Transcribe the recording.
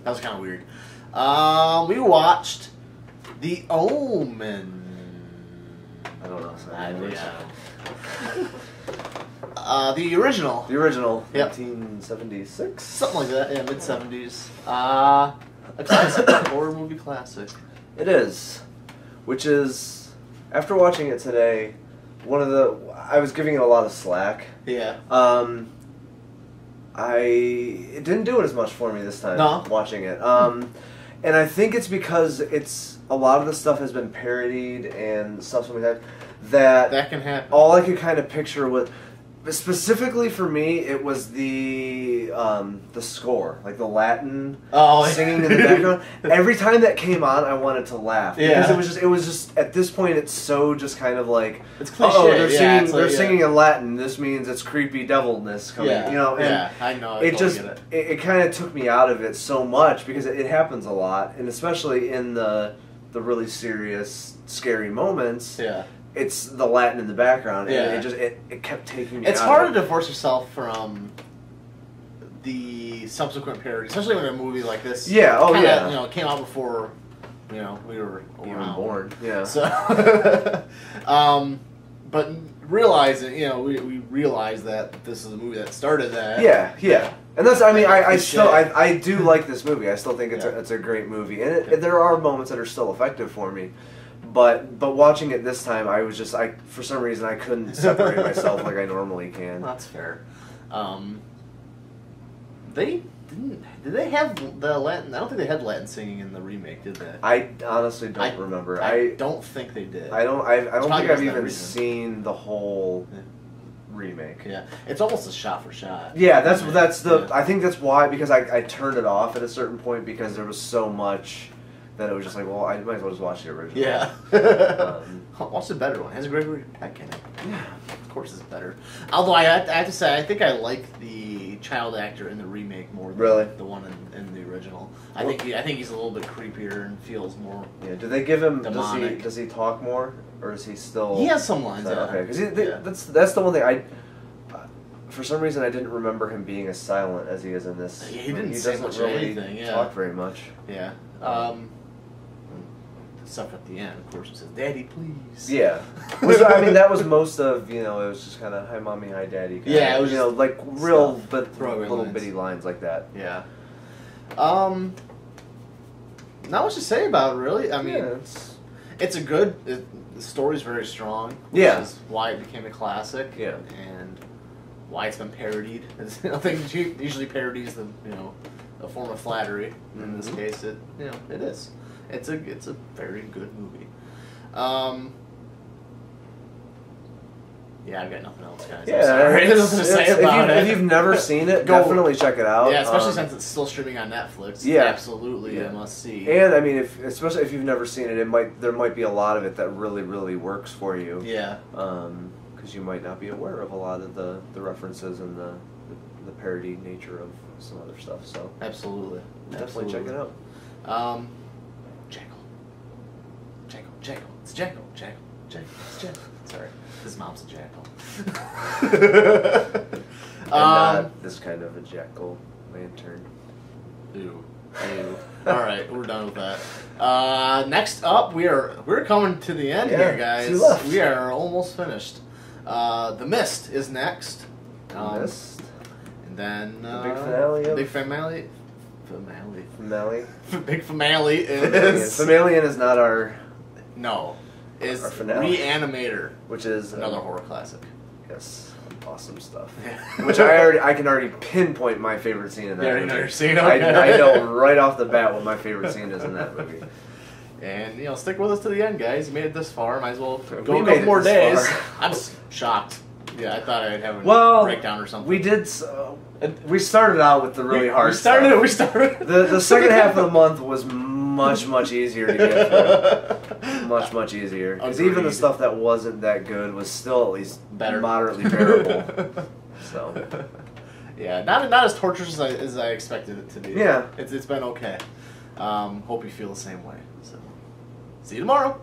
That was kind of weird. We watched The Omen. I don't know. The original. The original. Yep. 1976? Something like that, yeah, mid-70s. A classic, a horror movie classic. It is. Which is, after watching it today, I was giving it a lot of slack. Yeah. It didn't do it as much for me this time, watching it. And I think it's because a lot of the stuff has been parodied and stuff that can happen. All I could kind of picture specifically for me, it was the score, like the Latin singing in the background. Every time that came on, I wanted to laugh because it was just at this point, it's so just kind of like, it's cliche. Oh, they're singing in Latin. This means it's creepy devilness coming. Yeah. You know, and I know. It kind of took me out of it so much because it happens a lot, and especially in the really serious, scary moments. Yeah. It's the Latin in the background, and it kept taking me out. It's hard to divorce yourself from the subsequent parody, especially when a movie like this came out before, we were even born. Yeah. So, but realizing, we realize that this is a movie that started that. Yeah. And that's, I do like this movie. I still think it's a great movie, and there are moments that are still effective for me. But watching it this time, I was just for some reason I couldn't separate myself like I normally can. That's fair. Did they have the Latin? I don't think they had Latin singing in the remake, did they? I honestly don't remember. I don't think they did. I don't think I've even seen the whole remake. Yeah, it's almost a shot for shot. Yeah, that's the. I think that's why, because I turned it off at a certain point because there was so much. That it was just like, well, I might as well just watch the original. Yeah. Watch the better one. It has Gregory Peck in it. Yeah. Of course it's better. Although I have to say, I think I like the child actor in the remake more than the one in the original. I think he's a little bit creepier and feels more. Yeah. Do they give him? Demonic. Does he talk more, or is he still? He has some lines. Okay, because that's the one thing for some reason I didn't remember him being as silent as he is in this. Yeah, he didn't say much really anything. Yeah. Talk very much. Yeah. Stuff at the end, of course, it says, "Daddy, please." Yeah, that was most of it was just kind of "Hi, mommy, hi, daddy." Yeah, it was like real stuff. but little bitty lines like that. Yeah. Not much to say about it, really. I mean, it's a good. The story's very strong. Which is why it became a classic. Yeah. And why it's been parodied. I think usually parodies a form of flattery. In this case, it is. It's a very good movie. Yeah, I've got nothing else, guys. Yeah, I'm sorry. There's nothing to say about it. If you've never seen it, definitely check it out. Yeah, especially since it's still streaming on Netflix. Yeah, it's absolutely a must see. And especially if you've never seen it, there might be a lot of it that really, really works for you. Yeah. Because you might not be aware of a lot of the references and the parody nature of some other stuff. So absolutely, definitely check it out. Jackal. It's Jackal. It's Jackal. Sorry. His mom's a jackal. And not this kind of a jackal lantern. Ew. Alright, we're done with that. Next up, we're coming to the end here, guys. We are almost finished. The Mist is next. Mist. And then the big finale. Big finale. Big finale is. Famalian is not our. No, is Reanimator, which is another horror classic. Yes, awesome stuff. Which I can already pinpoint my favorite scene in that movie. Your scene? Okay. I know right off the bat what my favorite scene is in that movie. And stick with us to the end, guys. You made it this far. Might as well go a couple more days. I'm shocked. Yeah, I thought I'd have a breakdown or something. We did. We started out with the really hard stuff. We started. The second half of the month was much easier to get through. Much easier. Because even the stuff that wasn't that good was still at least moderately bearable. So. Yeah, not as torturous as I expected it to be. Yeah. It's been okay. Hope you feel the same way. So, see you tomorrow.